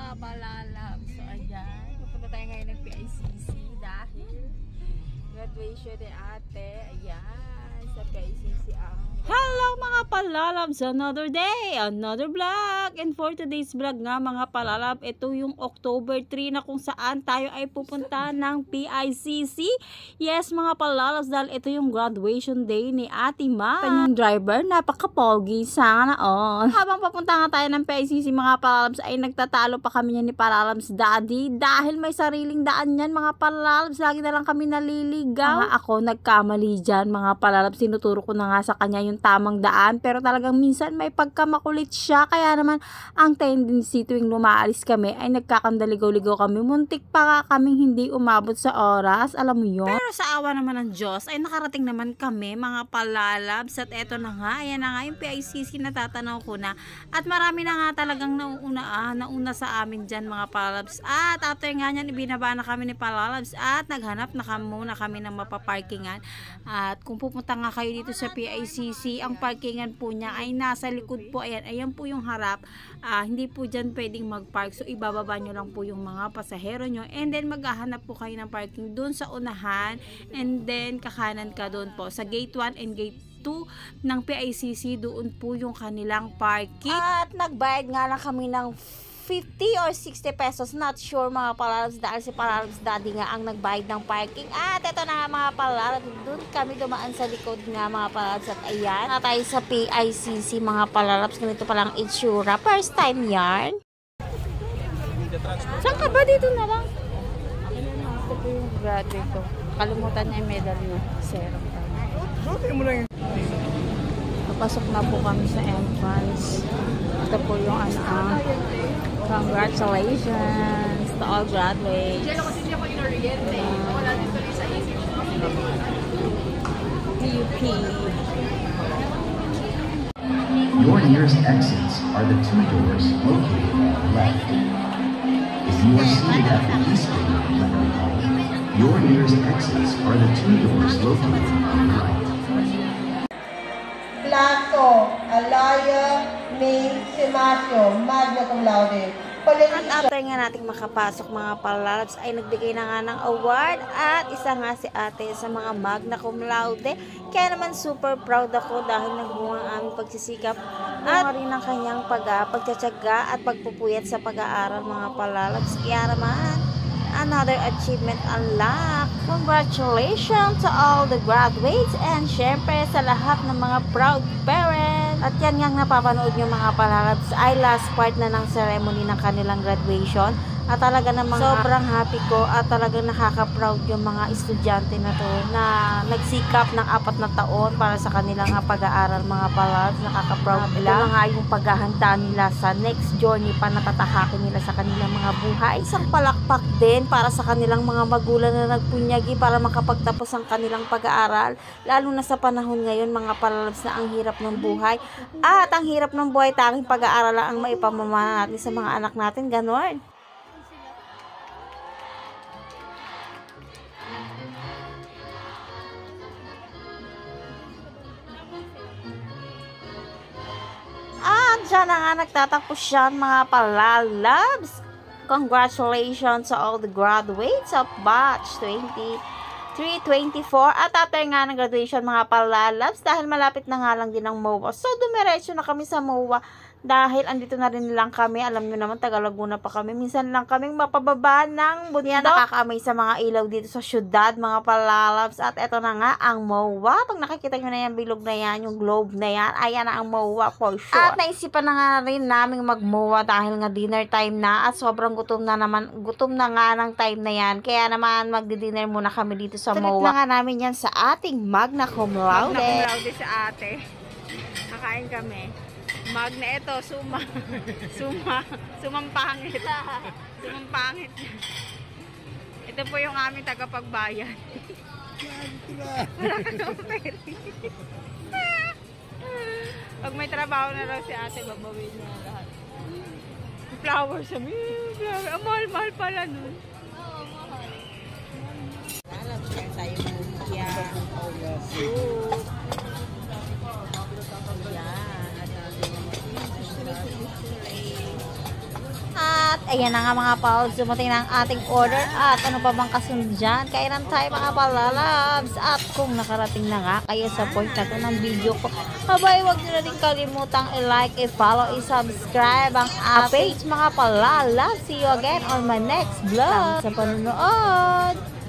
mga palalab. So ayan, pupunta tayo ngayon ng PICC dahil graduation ni ate. Ayan, sa PICC ang hello mga palalabs, another day, another vlog. And for today's vlog nga mga palalab, ito yung October 3 na kung saan tayo ay pupunta ng PICC. Yes mga palalabs, dahil ito yung graduation day ni Ate Ma. Yung driver, napaka-pogi, sana all. Habang papunta nga tayo ng PICC mga palalabs, ay nagtatalo pa kami niya ni palalabs daddy dahil may sariling daan yan mga palalabs. Lagi na lang kami naliligaw. Ako nagkamali dyan mga palalabs, tinuturo ko na nga sa kanya yung tamang daan, pero talagang minsan may pagkamakulit siya, kaya naman ang tendency tuwing lumaalis kami ay nagkakandaligaw-ligaw kami, muntik pa nga kaming hindi umabot sa oras, alam mo yun. Pero sa awa naman ng Diyos ay nakarating naman kami mga palalabs, at eto na nga, ayan na nga yung PICC na tatanaw ko na, at marami na nga talagang nauna sa amin dyan mga palalabs, at after nga nyan ibinaba na kami ni palalabs at naghanap na muna kami ng mapaparkingan. At kung pupunta nga kayo dito sa PICC, ang parkingan po niya ay nasa likod po. Ayan po yung harap. Hindi po dyan pwedeng mag-park. So, ibababa nyo lang po yung mga pasahero nyo. And then, maghahanap po kayo ng parking doon sa unahan. And then, kakanan ka doon po. Sa gate 1 and gate 2 ng PICC, doon po yung kanilang parking. At nagbayad nga lang kami ng 50 or 60 pesos, not sure mga palalabs, dahil si palalabs daddy nga ang nagbayad ng parking. At ito na nga mga palalabs, doon kami dumaan sa likod nga mga palalabs. At ayan, na tayo sa PICC mga palalabs. Ganito palang itsura, first time yarn. Saan ka ba? Dito na lang. Ito po yung graduate ko. Kalimutan niya yung medal niya. Serum tayo. Papasok na po kami sa entrance. Ito po yung congratulations to all graduates. UP. Your nearest exits are the two doors located on the left. If you are seated at the east gate of Leonard Hall, your nearest exits are the two doors located on the right. Plato, Alaya, May, Simasio, magna cum laude. At after nga nating makapasok mga palalabs ay nagbigay na nga ng award, at isa nga si ate sa mga magna cum laude. Kaya naman super proud ako dahil nagbunga ang aming pagsisikap at rin ang kanyang pagtsatsaga at pagpupuyat sa pag-aaral mga palalabs. Kaya naman another achievement unlocked. Congratulations to all the graduates, and syempre sa lahat ng mga proud parents. At yan nga napapanood nyo mga palalabs ay last part na ng ceremony ng kanilang graduation. At talaga namang sobrang happy ko at talagang nakaka-proud yung mga estudyante na to na nagsikap ng 4 na taon para sa kanilang pag-aaral mga palalabs. Nakaka-proud nila. Ito nga yung paghahanda nila sa next journey pa na tatahakin nila sa kanilang mga buhay. Isang palakpak din para sa kanilang mga magulang na nagpunyagi para makapagtapos ang kanilang pag-aaral. Lalo na sa panahon ngayon mga palalabs na ang hirap ng buhay. At ang hirap ng buhay, tanging pag-aaral lang ang maipamamana natin sa mga anak natin. Ganon. Diyan na nga nagtatapos yan mga palalabs. Congratulations to all the graduates of batch 23-24. At after nga ng graduation mga palalabs, dahil malapit na nga lang din ang MOA, so dumiretso na kami sa MOA. Dahil andito na rin lang kami, alam nyo naman taga Laguna pa kami, minsan lang kaming mapababa ng bundok. Nakakaamay sa mga ilaw dito sa syudad mga palalabs. At eto na nga ang MOA. Pag nakikita nyo na yan, bilog na yan, yung globe na yan, ayan na ang MOA for sure. At naisipan na nga rin naming mag-MOA dahil nga dinner time na, at sobrang gutom na nga ng time na yan. Kaya naman magdi-dinner muna kami dito sa MOA. Treat na nga namin yan sa ating magna cum laude. Magna cum laude sa ate. Kakain kami. Magna ito, sumampangit. Sumampangit. Ito po yung aming tagapagbayan. Wala ka daw pera. Pag may trabaho na raw si ate, babawin niya lahat. Flowers, sabi, mahal pala nun. Oo, mahal. Alam siya tayo mumukya. Soup. Yan. At ayan na nga mga pals, dumating na ang ating order. At ano pa bang kasunod dyan? Kailan tayo mga palalabs? At kung nakarating na nga kayo sa point na to ng video ko, abay, huwag nyo na din kalimutang i-like, i-follow, i-subscribe ang page mga palalabs. See you again on my next vlog. Sa panunood!